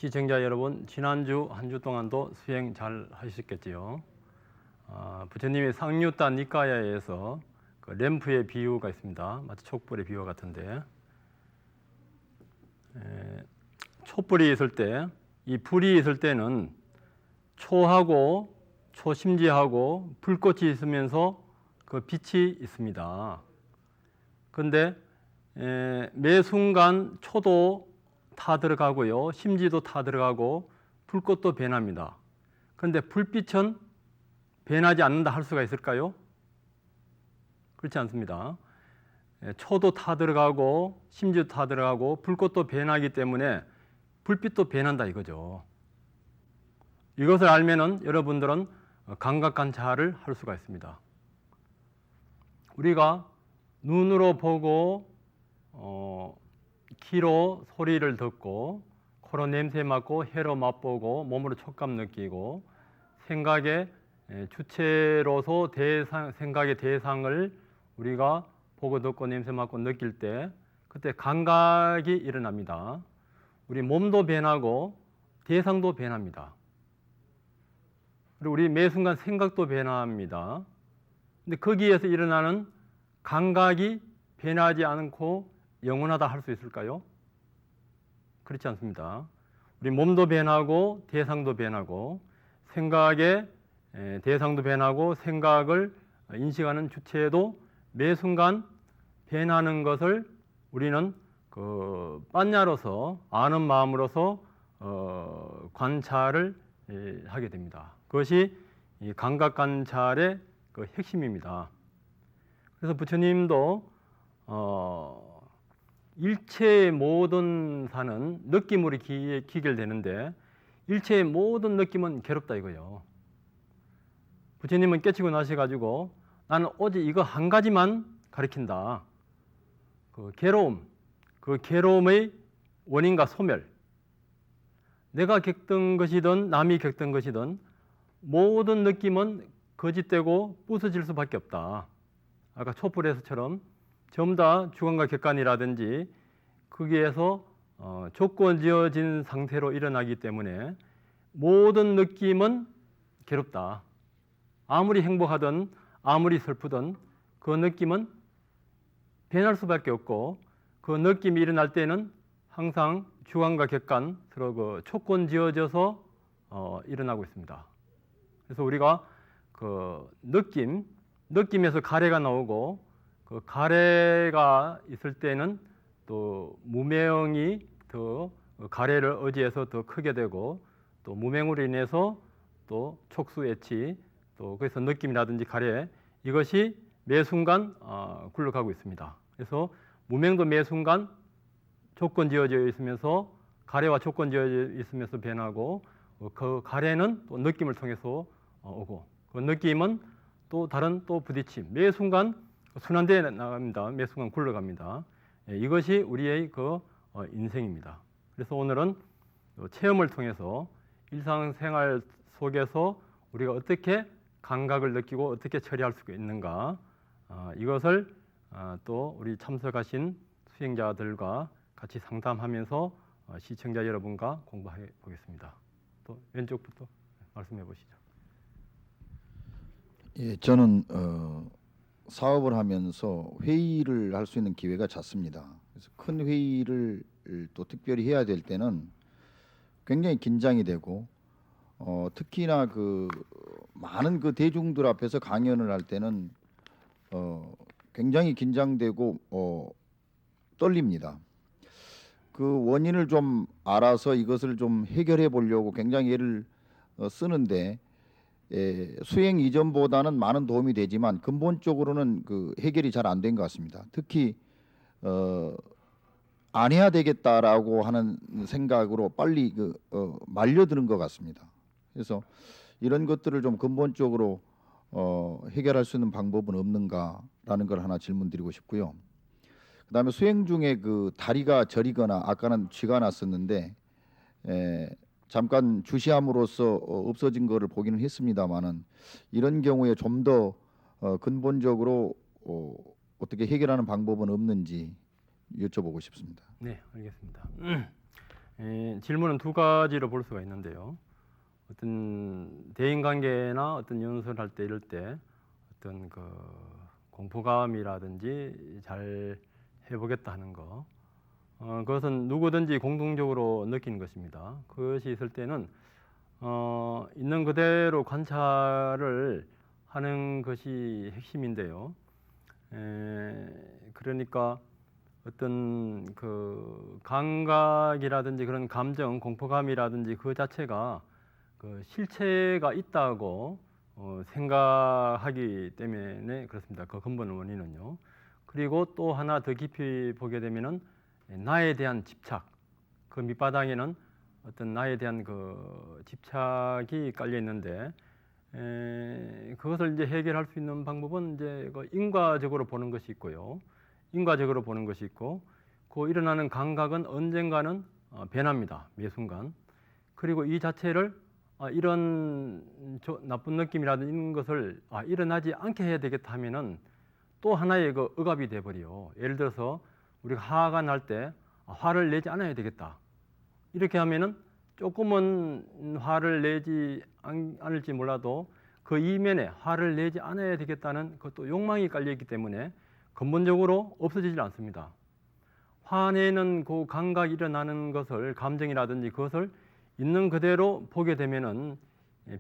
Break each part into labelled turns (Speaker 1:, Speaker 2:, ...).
Speaker 1: 시청자 여러분, 지난주 한 주 동안도 수행 잘 하셨겠지요. 부처님의 상류단 니까야에서 그 램프의 비유가 있습니다. 마치 촛불의 비유 같은데, 촛불이 있을 때, 이 불이 있을 때는 초하고 초심지하고 불꽃이 있으면서 그 빛이 있습니다. 그런데 매 순간 초도 타 들어가고요, 심지도 타 들어가고 불꽃도 변합니다. 그런데 불빛은 변하지 않는다 할 수가 있을까요? 그렇지 않습니다. 초도 타 들어가고 심지도 타 들어가고 불꽃도 변하기 때문에 불빛도 변한다 이거죠. 이것을 알면은 여러분들은 감각관찰을 할 수가 있습니다. 우리가 눈으로 보고 귀로 소리를 듣고 코로 냄새 맡고 혀로 맛보고 몸으로 촉감 느끼고 생각의 주체로서 생각의 대상을 우리가 보고 듣고 냄새 맡고 느낄 때 그때 감각이 일어납니다. 우리 몸도 변하고 대상도 변합니다. 그리고 우리 매 순간 생각도 변합니다. 근데 거기에서 일어나는 감각이 변하지 않고 영원하다 할 수 있을까요? 그렇지 않습니다. 우리 몸도 변하고 대상도 변하고 생각의 대상도 변하고 생각을 인식하는 주체도 매 순간 변하는 것을 우리는 그 빤냐로서 아는 마음으로서 관찰을 하게 됩니다. 그것이 이 감각 관찰의 그 핵심입니다. 그래서 부처님도 일체의 모든 사는 느낌으로 기결되는데 일체의 모든 느낌은 괴롭다 이거예요. 부처님은 깨치고 나셔가지고 나는 오직 이거 한 가지만 가르친다. 그 괴로움, 그 괴로움의 원인과 소멸. 내가 겪던 것이든 남이 겪던 것이든 모든 느낌은 거짓되고 부서질 수밖에 없다. 아까 촛불에서처럼 전부 다 주관과 객관이라든지 거기에서 조건 지어진 상태로 일어나기 때문에 모든 느낌은 괴롭다. 아무리 행복하든 아무리 슬프든 그 느낌은 변할 수밖에 없고 그 느낌이 일어날 때는 항상 주관과 객관 서로 그 조건 지어져서 일어나고 있습니다. 그래서 우리가 그 느낌에서 가래가 나오고 그 가래가 있을 때는 또 무명이 더 가래를 의지해서 더 크게 되고 또 무명으로 인해서 또 촉수애치 또 거기서 느낌이라든지 가래 이것이 매 순간 굴러가고 있습니다. 그래서 무명도 매 순간 조건 지어져 있으면서 가래와 조건 지어져 있으면서 변하고 그 가래는 또 느낌을 통해서 오고 그 느낌은 또 다른 또 부딪힘 매 순간 순환대에 나갑니다. 매 순간 굴러갑니다. 이것이 우리의 그 인생입니다. 그래서 오늘은 체험을 통해서 일상생활 속에서 우리가 어떻게 감각을 느끼고 어떻게 처리할 수 있는가 이것을 또 우리 참석하신 수행자들과 같이 상담하면서 시청자 여러분과 공부해 보겠습니다. 또 왼쪽부터 말씀해 보시죠.
Speaker 2: 예, 저는 사업을 하면서 회의를 할 수 있는 기회가 잦습니다. 그래서 큰 회의를 또 특별히 해야 될 때는 굉장히 긴장이 되고 특히나 그 많은 그 대중들 앞에서 강연을 할 때는 굉장히 긴장되고 떨립니다. 그 원인을 좀 알아서 이것을 좀 해결해 보려고 굉장히 애를 쓰는데 수행 이전보다는 많은 도움이 되지만 근본적으로는 그 해결이 잘 안 된 것 같습니다. 특히 안 해야 되겠다라고 하는 생각으로 빨리 말려드는 것 같습니다. 그래서 이런 것들을 좀 근본적으로 해결할 수 있는 방법은 없는가라는 걸 하나 질문드리고 싶고요. 그다음에 수행 중에 그 다리가 저리거나 아까는 쥐가 났었는데 잠깐 주시함으로써 없어진 거를 보기는 했습니다만은 이런 경우에 좀 더 근본적으로 어떻게 해결하는 방법은 없는지 여쭤보고 싶습니다.
Speaker 1: 네, 알겠습니다. 질문은 두 가지로 볼 수가 있는데요. 어떤 대인관계나 어떤 연설을 할 때 이럴 때 어떤 그 공포감이라든지 잘 해보겠다 하는 거, 그것은 누구든지 공통적으로 느끼는 것입니다. 그것이 있을 때는 있는 그대로 관찰을 하는 것이 핵심인데요. 그러니까 어떤 그 감각이라든지 그런 감정, 공포감이라든지 그 자체가 그 실체가 있다고 생각하기 때문에 그렇습니다. 그 근본 원인은요. 그리고 또 하나 더 깊이 보게 되면은 나에 대한 집착, 그 밑바닥에는 어떤 나에 대한 그 집착이 깔려 있는데 그것을 이제 해결할 수 있는 방법은 이제 그 인과적으로 보는 것이 있고요. 인과적으로 보는 것이 있고 그 일어나는 감각은 언젠가는 변합니다. 매 순간. 그리고 이 자체를 이런 나쁜 느낌이라든지 이런 것을 일어나지 않게 해야 되겠다 하면은 또 하나의 그 억압이 돼버려. 예를 들어서 우리가 화가 날 때 화를 내지 않아야 되겠다. 이렇게 하면은 조금은 화를 내지 않을지 몰라도 그 이면에 화를 내지 않아야 되겠다는 그것도 욕망이 깔려 있기 때문에 근본적으로 없어지질 않습니다. 화내는 그 감각이 일어나는 것을 감정이라든지 그것을 있는 그대로 보게 되면은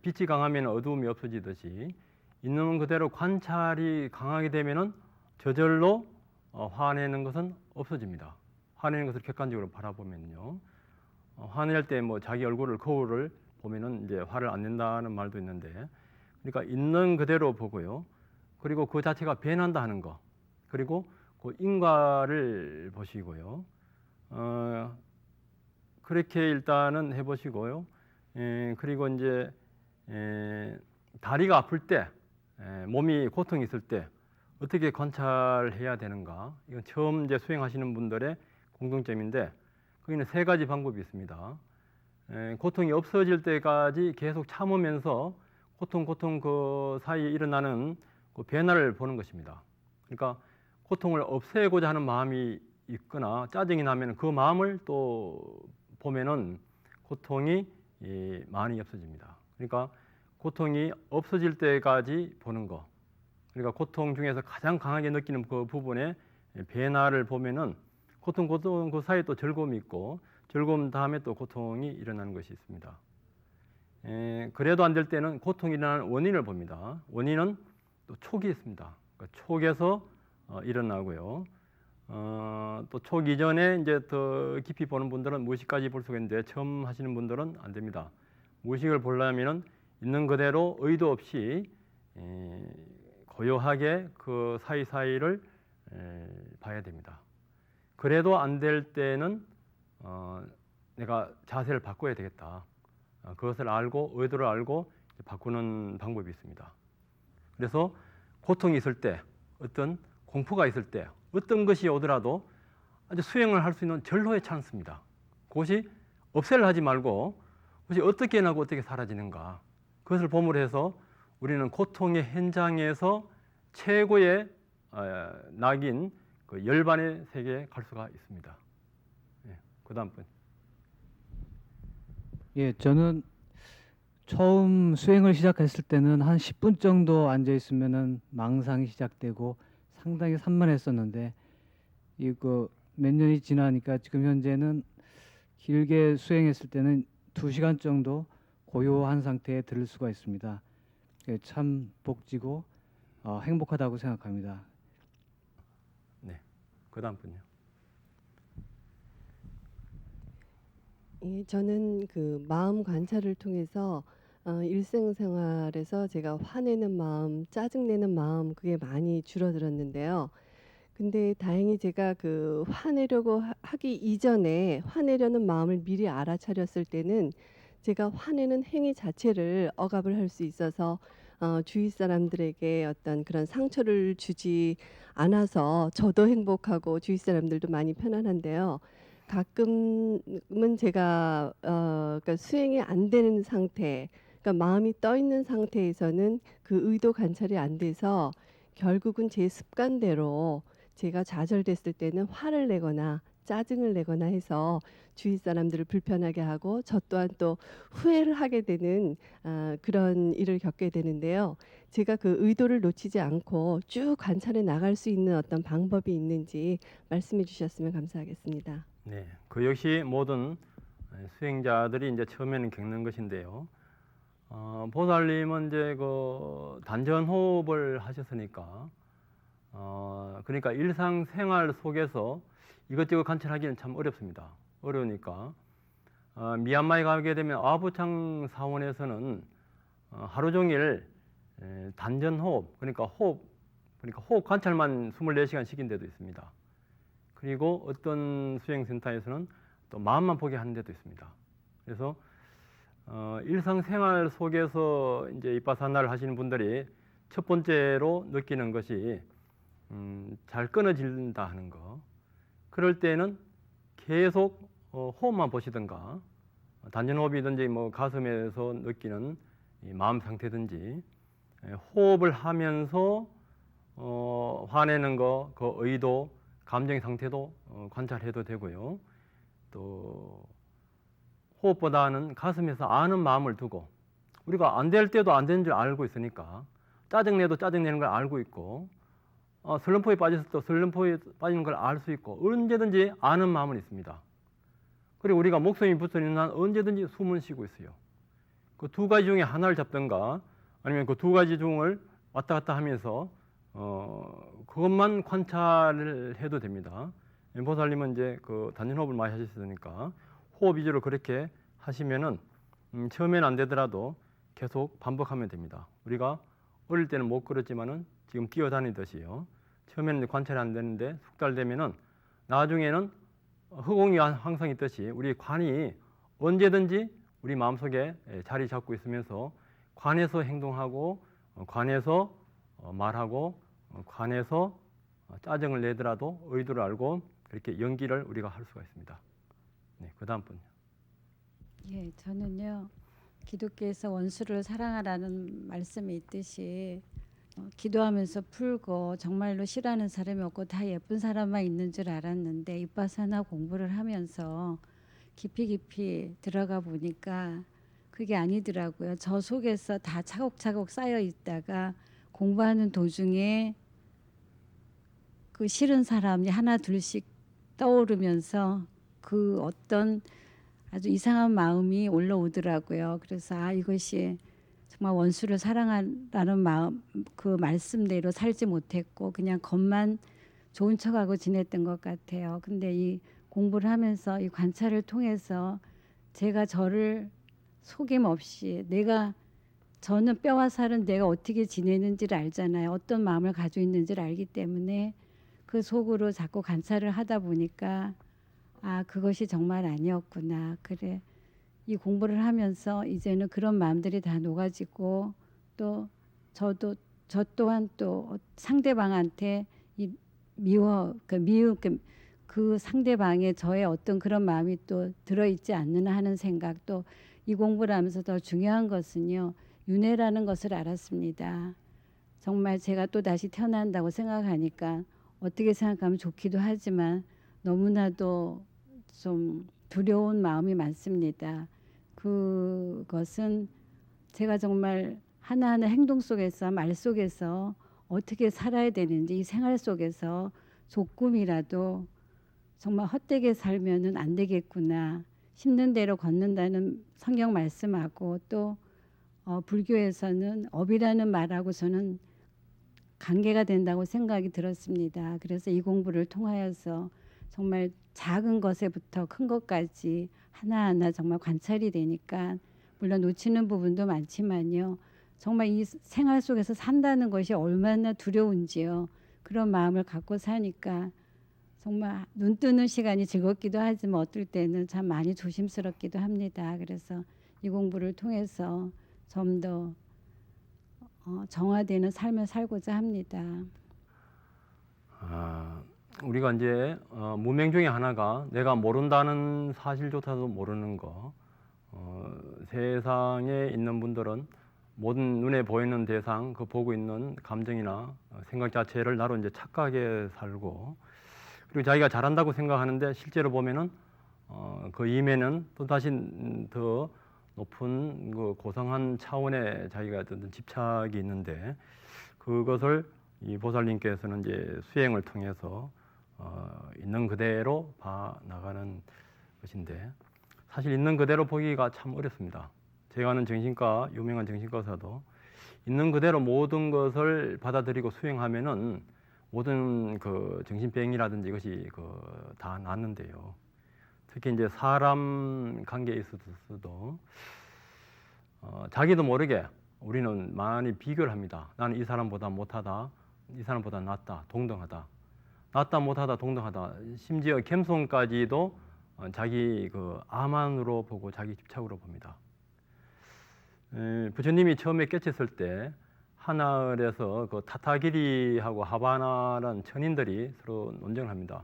Speaker 1: 빛이 강하면 어두움이 없어지듯이 있는 그대로 관찰이 강하게 되면은 저절로 화내는 것은 없어집니다. 화내는 것을 객관적으로 바라보면요. 화낼 때 뭐 자기 얼굴을 거울을 보면은 이제 화를 안 낸다는 말도 있는데, 그러니까 있는 그대로 보고요. 그리고 그 자체가 변한다 하는 거. 그리고 그 인과를 보시고요. 그렇게 일단은 해보시고요. 그리고 이제 다리가 아플 때, 몸이 고통이 있을 때 어떻게 관찰해야 되는가? 이건 처음 이제 수행하시는 분들의 공통점인데, 거기는 세 가지 방법이 있습니다. 고통이 없어질 때까지 계속 참으면서 고통 그 사이에 일어나는 그 변화를 보는 것입니다. 그러니까 고통을 없애고자 하는 마음이 있거나 짜증이 나면 그 마음을 또 보면은 고통이 많이 없어집니다. 그러니까 고통이 없어질 때까지 보는 거. 그러니까 고통 중에서 가장 강하게 느끼는 그 부분의 변화를 보면은 고통 그 사이에 또 즐거움이 있고 즐거움 다음에 또 고통이 일어나는 것이 있습니다. 그래도 안 될 때는 고통이 일어나는 원인을 봅니다. 원인은 또 촉이 있습니다. 그러니까 촉에서 일어나고요. 또 촉 이전에 이제 더 깊이 보는 분들은 무의식까지 볼 수가 있는데 처음 하시는 분들은 안 됩니다. 무의식을 보려면은 있는 그대로 의도 없이 고요하게 그 사이사이를 봐야 됩니다. 그래도 안 될 때는 내가 자세를 바꿔야 되겠다. 그것을 알고 의도를 알고 바꾸는 방법이 있습니다. 그래서 고통이 있을 때, 어떤 공포가 있을 때, 어떤 것이 오더라도 아주 수행을 할 수 있는 절호의 찬스입니다. 그것이 없애를 하지 말고 그것이 어떻게 나고 어떻게 사라지는가, 그것을 보물 해서 우리는 고통의 현장에서 최고의 낙인 그 열반의 세계에 갈 수가 있습니다. 그 다음 분.
Speaker 3: 예, 저는 처음 수행을 시작했을 때는 한 10분 정도 앉아 있으면은 망상이 시작되고 상당히 산만했었는데 이거 몇 년이 지나니까 지금 현재는 길게 수행했을 때는 2시간 정도 고요한 상태에 들을 수가 있습니다. 예, 참 복지고 행복하다고 생각합니다.
Speaker 1: 네, 그 다음 분요.
Speaker 4: 예, 저는 그 마음 관찰을 통해서 일생생활에서 제가 화내는 마음, 짜증내는 마음 그게 많이 줄어들었는데요. 근데 다행히 제가 그 화내려고 하기 이전에 화내려는 마음을 미리 알아차렸을 때는 제가 화내는 행위 자체를 억압을 할 수 있어서 주위 사람들에게 어떤 그런 상처를 주지 않아서 저도 행복하고 주위 사람들도 많이 편안한데요. 가끔은 제가 그러니까 수행이 안 되는 상태, 그러니까 마음이 떠 있는 상태에서는 그 의도 관찰이 안 돼서 결국은 제 습관대로 제가 좌절됐을 때는 화를 내거나 짜증을 내거나 해서 주위 사람들을 불편하게 하고 저 또한 또 후회를 하게 되는 그런 일을 겪게 되는데요. 제가 그 의도를 놓치지 않고 쭉 관찰해 나갈 수 있는 어떤 방법이 있는지 말씀해 주셨으면 감사하겠습니다.
Speaker 1: 네, 그 역시 모든 수행자들이 이제 처음에는 겪는 것인데요. 보살님은 이제 그 단전호흡을 하셨으니까, 그러니까 일상생활 속에서 이것저것 관찰하기는 참 어렵습니다. 어려우니까 미얀마에 가게 되면 아부창 사원에서는 하루 종일 단전호흡, 그러니까 호흡 관찰만 24시간 시킨 데도 있습니다. 그리고 어떤 수행센터에서는 또 마음만 보게 하는 데도 있습니다. 그래서 일상생활 속에서 이제 이빠사나를 하시는 분들이 첫 번째로 느끼는 것이 잘 끊어진다 하는 거. 그럴 때는 계속 호흡만 보시든가 단전호흡이든지 뭐 가슴에서 느끼는 이 마음 상태든지 호흡을 하면서 화내는 거, 그 의도, 감정 상태도 관찰해도 되고요. 또 호흡보다는 가슴에서 아는 마음을 두고 우리가 안 될 때도 안 되는 줄 알고 있으니까 짜증내도 짜증내는 걸 알고 있고 슬럼프에 빠졌을 때 슬럼프에 빠지는 걸 알 수 있고 언제든지 아는 마음은 있습니다. 그리고 우리가 목숨이 붙어있는 한 언제든지 숨은 쉬고 있어요. 그 두 가지 중에 하나를 잡든가 아니면 그 두 가지 중을 왔다 갔다 하면서 그것만 관찰을 해도 됩니다. 보살님은 이제 그 단전호흡을 많이 하셨으니까 호흡 위주로 그렇게 하시면은 처음에는 안 되더라도 계속 반복하면 됩니다. 우리가 어릴 때는 못 걸었지만은 지금 뛰어다니듯이요. 처음에는 관찰이 안 되는데 숙달 되면은 나중에는 허공이 항상 있듯이 우리 관이 언제든지 우리 마음속에 자리 잡고 있으면서 관에서 행동하고 관에서 말하고 관에서 짜증을 내더라도 의도를 알고 그렇게 연기를 우리가 할 수가 있습니다. 네, 그 다음 분요.
Speaker 5: 예, 저는요 기독교에서 원수를 사랑하라는 말씀이 있듯이 기도하면서 풀고 정말로 싫어하는 사람이 없고 다 예쁜 사람만 있는 줄 알았는데 이빠사나 공부를 하면서 깊이 들어가 보니까 그게 아니더라고요. 저 속에서 다 차곡차곡 쌓여 있다가 공부하는 도중에 그 싫은 사람이 하나 둘씩 떠오르면서 그 어떤 아주 이상한 마음이 올라오더라고요. 그래서 이것이 정말 원수를 사랑하라는 마음, 그 말씀대로 살지 못했고 그냥 겉만 좋은 척하고 지냈던 것 같아요. 근데 이 공부를 하면서 이 관찰을 통해서 제가 저를 속임 없이 저는 뼈와 살은 내가 어떻게 지내는지를 알잖아요. 어떤 마음을 가지고 있는지를 알기 때문에 그 속으로 자꾸 관찰을 하다 보니까 그것이 정말 아니었구나. 그래. 이 공부를 하면서 이제는 그런 마음들이 다 녹아지고 또 저 또한 또 상대방한테 이 그 상대방의 저의 어떤 그런 마음이 또 들어있지 않느냐 하는 생각, 또 이 공부를 하면서 더 중요한 것은요, 윤회라는 것을 알았습니다. 정말 제가 또 다시 태어난다고 생각하니까 어떻게 생각하면 좋기도 하지만 너무나도 좀 두려운 마음이 많습니다. 그것은 제가 정말 하나하나 행동 속에서 말 속에서 어떻게 살아야 되는지 이 생활 속에서 조금이라도 정말 헛되게 살면은 안 되겠구나. 심는 대로 걷는다는 성경 말씀하고 또 불교에서는 업이라는 말하고 저는 관계가 된다고 생각이 들었습니다. 그래서 이 공부를 통하여서 정말 작은 것에부터 큰 것까지 하나하나 정말 관찰이 되니까 물론 놓치는 부분도 많지만요. 정말 이 생활 속에서 산다는 것이 얼마나 두려운지요. 그런 마음을 갖고 사니까 정말 눈 뜨는 시간이 즐겁기도 하지만 어떨 때는 참 많이 조심스럽기도 합니다. 그래서 이 공부를 통해서 좀 더 정화되는 삶을 살고자 합니다.
Speaker 1: 우리가 이제 무명 중에 하나가 내가 모른다는 사실조차도 모르는 거. 세상에 있는 분들은 모든 눈에 보이는 대상, 그 보고 있는 감정이나 생각 자체를 나로 이제 착각해 살고, 그리고 자기가 잘한다고 생각하는데 실제로 보면은 그 이면은 또 다시 더 높은 그 고상한 차원의 자기가 어떤 집착이 있는데 그것을 이 보살님께서는 이제 수행을 통해서 있는 그대로 봐 나가는 것인데 사실 있는 그대로 보기가 참 어렵습니다. 제가 아는 정신과 유명한 정신과 의사도 있는 그대로 모든 것을 받아들이고 수행하면은 모든 그 정신병이라든지 이것이 다 낫는데요. 특히 이제 사람 관계에 있어서도 자기도 모르게 우리는 많이 비교를 합니다. 나는 이 사람보다 못하다, 이 사람보다 낫다, 동등하다, 낫다 못하다, 동등하다. 심지어 겸손까지도 자기 아만으로 보고 자기 집착으로 봅니다. 부처님이 처음에 깨쳤을 때 하늘에서 그 타타기리하고 하바나라는 천인들이 서로 논쟁을 합니다.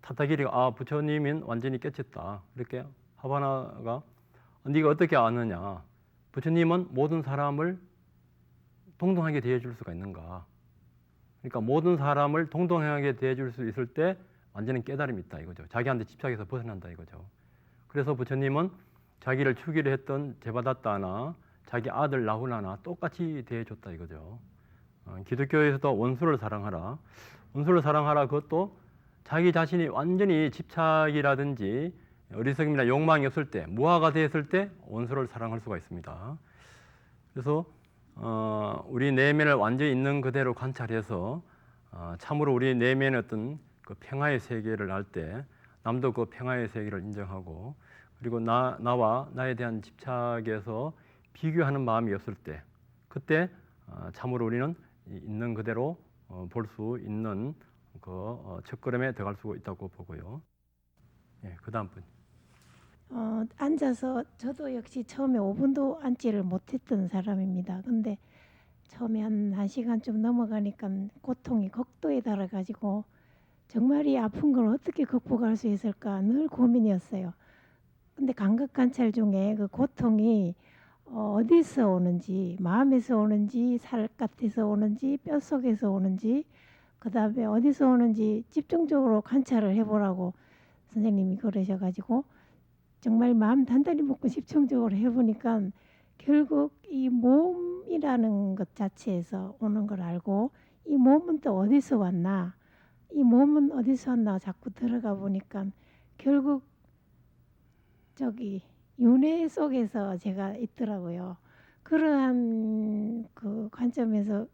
Speaker 1: 타타기리가 부처님은 완전히 깨쳤다. 이렇게 하바나가 네가 어떻게 아느냐? 부처님은 모든 사람을 동등하게 대해줄 수가 있는가? 그러니까 모든 사람을 동등하게 대해줄 수 있을 때 완전히 깨달음이 있다 이거죠. 자기한테 집착해서 벗어난다 이거죠. 그래서 부처님은 자기를 추기를 했던 제바다타나 자기 아들 라훌라나 똑같이 대해줬다 이거죠. 기독교에서도 원수를 사랑하라. 원수를 사랑하라 그것도 자기 자신이 완전히 집착이라든지 어리석음이나 욕망이 없을 때, 무아가 되었을 때 원수를 사랑할 수가 있습니다. 그래서 우리 내면을 완전히 있는 그대로 관찰해서 참으로 우리 내면의 어떤 그 평화의 세계를 알 때 남도 그 평화의 세계를 인정하고 그리고 나와 나에 대한 집착에서 비교하는 마음이 없을 때 그때 참으로 우리는 있는 그대로 볼 수 있는 그 첫걸음에 들어갈 수 있다고 보고요. 예, 그 다음 분.
Speaker 6: 앉아서 저도 역시 처음에 5분도 앉지를 못했던 사람입니다. 근데 처음에 한 1시간 좀 넘어가니까 고통이 극도에 달아가지고 정말 이 아픈 걸 어떻게 극복할 수 있을까 늘 고민이었어요. 근데 감각 관찰 중에 그 고통이 어디서 오는지, 마음에서 오는지, 살갗에서 오는지, 뼛속에서 오는지, 그 다음에 어디서 오는지 집중적으로 관찰을 해보라고 선생님이 그러셔가지고 정말 마음 단단히 먹고 집중적으로 해보니까 결국 이 몸이라는 것 자체에서 오는 걸 알고 이 몸은 또 어디서 왔나, 이 몸은 어디서 왔나 자꾸 들어가 보니까 결국 저기 윤회 속에서 제가 있더라고요. 그러한 그 관점에서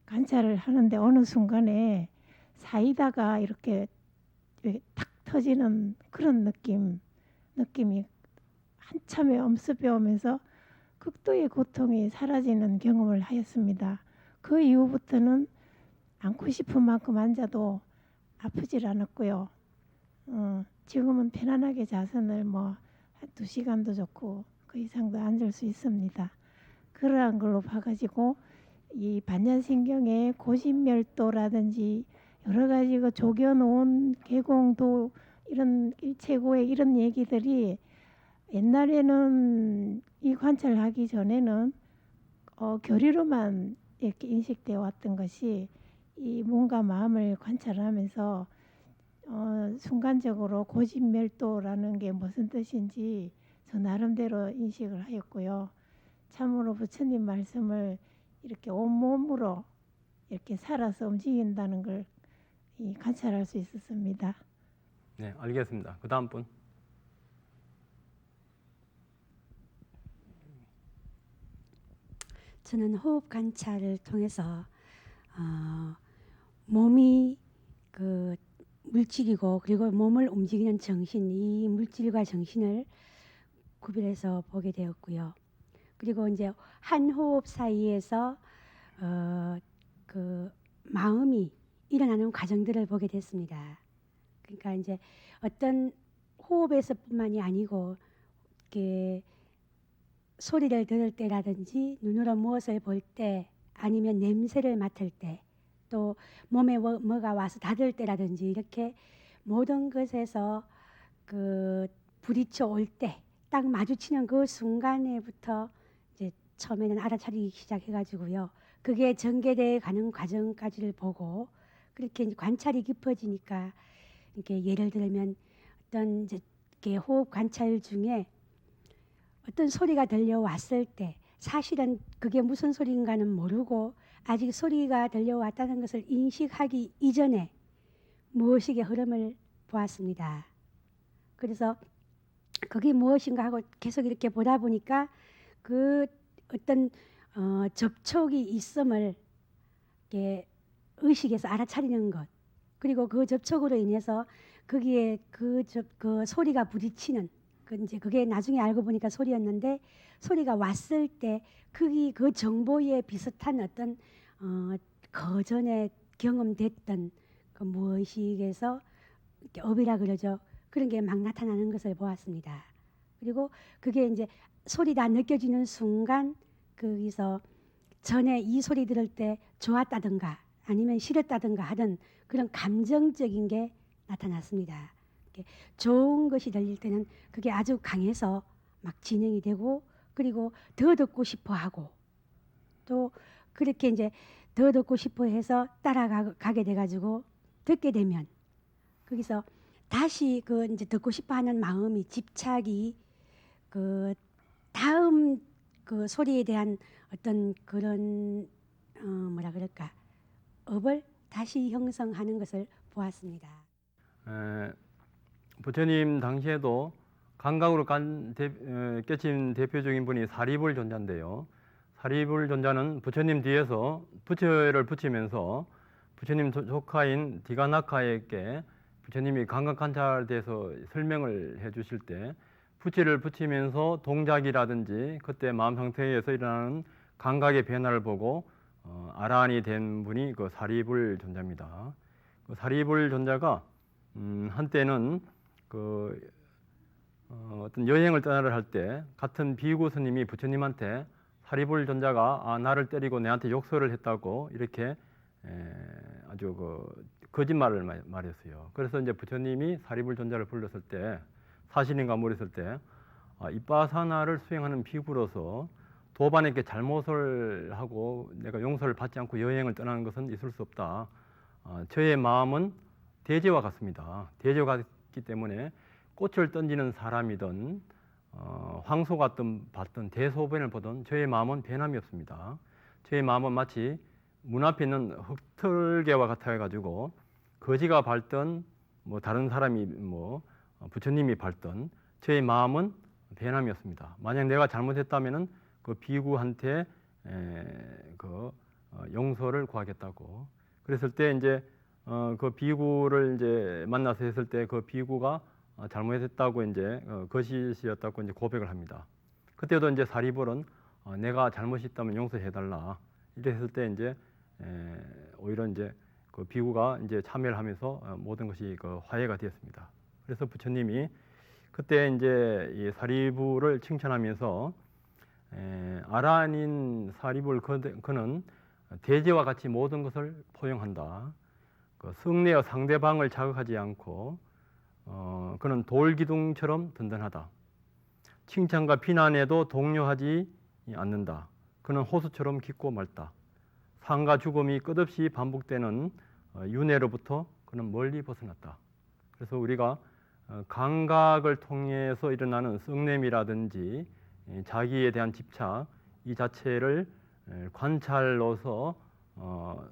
Speaker 6: 관찰을 하는데 어느 순간에 사이다가 이렇게 탁 터지는 그런 느낌이 한참에 엄습해 오면서 극도의 고통이 사라지는 경험을 하였습니다. 그 이후부터는 앉고 싶은 만큼 앉아도 아프질 않았고요. 지금은 편안하게 자선을 한 2시간도 좋고 그 이상도 앉을 수 있습니다. 그러한 걸로 봐가지고 이 반야신경의 고심멸도라든지 여러 가지 그 조견온 개공도 이런 일체고의 이런 얘기들이 옛날에는 이 관찰하기 전에는 교리로만 이렇게 인식되어 왔던 것이 이 몸과 마음을 관찰하면서 순간적으로 고심멸도라는 게 무슨 뜻인지 저 나름대로 인식을 하였고요. 참으로 부처님 말씀을 이렇게 온몸으로 이렇게 살아서 움직인다는 걸 관찰할 수 있었습니다.
Speaker 1: 네, 알겠습니다. 그 다음 분.
Speaker 7: 저는 호흡 관찰을 통해서 몸이 그 물질이고 그리고 몸을 움직이는 정신, 이 물질과 정신을 구별해서 보게 되었고요. 그리고 이제 한 호흡 사이에서 그 마음이 일어나는 과정들을 보게 됐습니다. 그러니까 이제 어떤 호흡에서뿐만이 아니고 이렇게 소리를 들을 때라든지 눈으로 무엇을 볼 때 아니면 냄새를 맡을 때 또 몸에 뭐가 와서 닿을 때라든지 이렇게 모든 것에서 그 부딪혀 올 때 딱 마주치는 그 순간에부터 이제 처음에는 알아차리기 시작해가지고요. 그게 전개돼 가는 과정까지를 보고 그렇게 이제 관찰이 깊어지니까 이렇게 예를 들면 어떤 이제 이렇게 호흡 관찰 중에 어떤 소리가 들려왔을 때 사실은 그게 무슨 소리인가는 모르고 아직 소리가 들려왔다는 것을 인식하기 이전에 무의식의 흐름을 보았습니다. 그래서 그게 무엇인가 하고 계속 이렇게 보다 보니까 그 어떤 접촉이 있음을 이렇게 의식에서 알아차리는 것, 그리고 그 접촉으로 인해서 거기에 그 소리가 부딪히는 이제 그게 나중에 알고 보니까 소리였는데, 소리가 왔을 때 그 정보에 비슷한 어떤 거전에 경험됐던 그 무의식에서 이렇게 업이라 그러죠. 그런 게 막 나타나는 것을 보았습니다. 그리고 그게 이제 소리가 느껴지는 순간 거기서 전에 이 소리 들을 때 좋았다든가 아니면 싫었다든가 하던 그런 감정적인 게 나타났습니다. 좋은 것이 들릴 때는 그게 아주 강해서 막 진행이 되고, 그리고 더 듣고 싶어 하고, 또 그렇게 이제 더 듣고 싶어 해서 따라가게 돼가지고 듣게 되면 거기서 다시 그 이제 듣고 싶어 하는 마음이, 집착이 그 다음 그 소리에 대한 어떤 그런 뭐라 그럴까, 업을 다시 형성하는 것을 보았습니다.
Speaker 1: 부처님 당시에도 감각으로 깨친 대표적인 분이 사리불 존자인데요. 사리불 존자는 부처님 뒤에서 부처를 붙이면서 부처님 조카인 디가나카에게 부처님이 감각 관찰에 대해서 설명을 해 주실 때 부처를 붙이면서 동작이라든지 그때 마음 상태에서 일어나는 감각의 변화를 보고 아라한이 된 분이 그 사리불 존자입니다. 그 사리불 존자가 한때는 어떤 여행을 떠나려 할 때 같은 비구 스님이 부처님한테 사리불 존자가 나를 때리고 내한테 욕설을 했다고 이렇게 아주 거짓말을 말했어요. 그래서 이제 부처님이 사리불 존자를 불렀을 때, 사실인가 물었을 때, 이빠사나를 수행하는 비구로서 도반에게 잘못을 하고 내가 용서를 받지 않고 여행을 떠나는 것은 있을 수 없다. 저의 마음은 대제와 같습니다. 대제와 같기 때문에 꽃을 던지는 사람이든 황소가 봤던 대소변을 보든 저의 마음은 변함이 없습니다. 저의 마음은 마치 문 앞에 있는 흙털개와 같아가지고 거지가 밟든 뭐 다른 사람이 부처님이 밟든 저의 마음은 변함이 없습니다. 만약 내가 잘못했다면은 그 비구한테 용서를 구하겠다고. 그랬을 때 이제 그 비구를 이제 만나서 했을 때 그 비구가 잘못했다고 이제 거짓이었다고 이제 고백을 합니다. 그때도 이제 사리불은 내가 잘못이 있다면 용서해달라 이랬을 때 이제 오히려 이제 그 비구가 이제 참여를 하면서 모든 것이 화해가 되었습니다. 그래서 부처님이 그때 이제 이 사리불을 칭찬하면서 아란인 사리불 그는 대제와 같이 모든 것을 포용한다. 성내어 상대방을 자극하지 않고 그는 돌기둥처럼 든든하다. 칭찬과 비난에도 동요하지 않는다. 그는 호수처럼 깊고 맑다. 삶과 죽음이 끝없이 반복되는 윤회로부터 그는 멀리 벗어났다. 그래서 우리가 감각을 통해서 일어나는 썩냄이라든지 자기에 대한 집착 이 자체를 관찰로서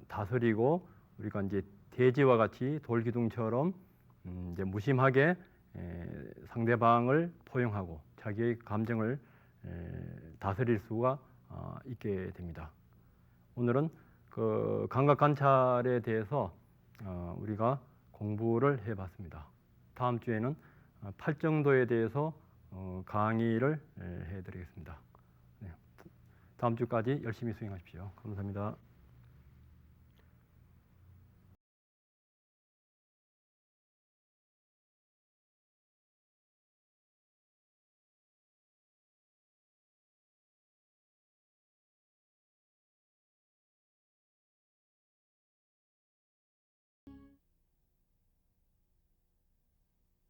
Speaker 1: 다스리고 우리가 이제 대지와 같이 돌기둥처럼 이제 무심하게 상대방을 포용하고 자기의 감정을 다스릴 수가 있게 됩니다. 오늘은 그 감각 관찰에 대해서 우리가 공부를 해봤습니다. 다음 주에는 팔정도에 대해서 강의를 해드리겠습니다. 네. 다음 주까지 열심히 수행하십시오. 감사합니다.